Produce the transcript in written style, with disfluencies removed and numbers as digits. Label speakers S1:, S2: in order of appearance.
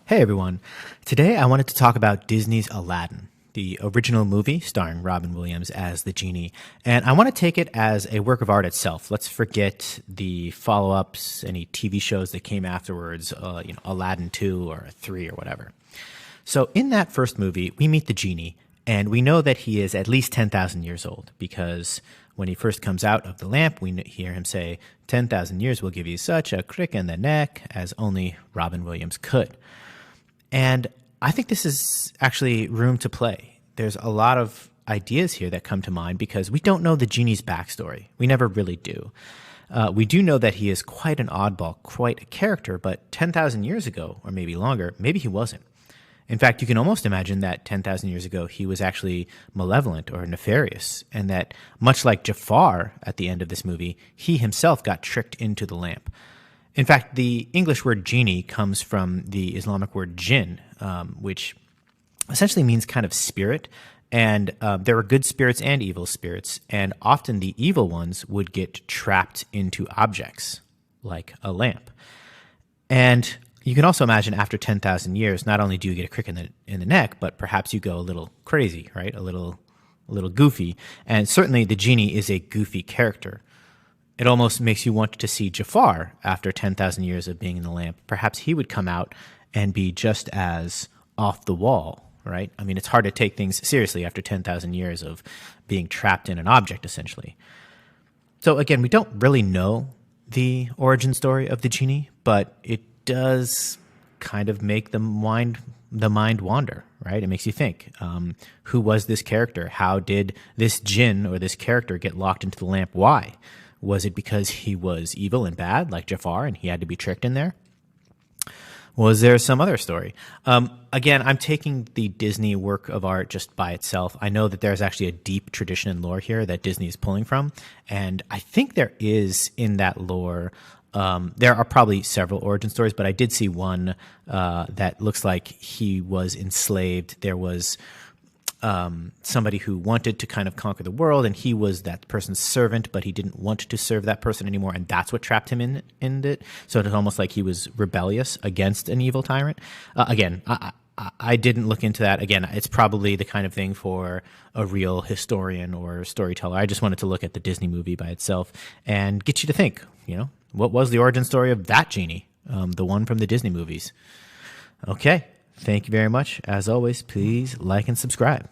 S1: Hey everyone. Today I wanted to talk about Disney's Aladdin, the original movie starring Robin Williams as the genie. And I want to take it as a work of art itself. Let's forget the follow-ups, any TV shows that came afterwards, Aladdin 2 or 3 or whatever. So in that first movie, we meet the genie, and we know that he is at least 10,000 years old because when he first comes out of the lamp, we hear him say, 10,000 years will give you such a crick in the neck as only Robin Williams could. And I think this is actually room to play. There's a lot of ideas here that come to mind because we don't know the genie's backstory. We never really do. We do know that he is quite an oddball, quite a character, but 10,000 years ago, or maybe longer, maybe he wasn't. In fact, you can almost imagine that 10,000 years ago, he was actually malevolent or nefarious, and that much like Jafar at the end of this movie, he himself got tricked into the lamp. In fact, the English word genie comes from the Islamic word jinn, which essentially means kind of spirit. And there are good spirits and evil spirits. And often the evil ones would get trapped into objects, like a lamp. And you can also imagine after 10,000 years, not only do you get a crick in the neck, but perhaps you go a little crazy, right? A little goofy. And certainly the genie is a goofy character. It almost makes you want to see Jafar after 10,000 years of being in the lamp. Perhaps he would come out and be just as off the wall, right? I mean, it's hard to take things seriously after 10,000 years of being trapped in an object, essentially. So again, we don't really know the origin story of the genie, but it does kind of make the mind wander, right? It makes you think, who was this character? How did this jinn or this character get locked into the lamp? Why? Was it because he was evil and bad, like Jafar, and he had to be tricked in there? Was there some other story? Again, I'm taking the Disney work of art just by itself. I know that there's actually a deep tradition and lore here that Disney is pulling from, and I think there is in that lore. There are probably several origin stories, but I did see one that looks like he was enslaved. There was somebody who wanted to kind of conquer the world, and he was that person's servant, but he didn't want to serve that person anymore, and that's what trapped him in it. So it's almost like he was rebellious against an evil tyrant. Again, I didn't look into that. Again, it's probably the kind of thing for a real historian or storyteller. I just wanted to look at the Disney movie by itself and get you to think, what was the origin story of that genie, the one from the Disney movies? Okay. Thank you very much. As always, please like and subscribe.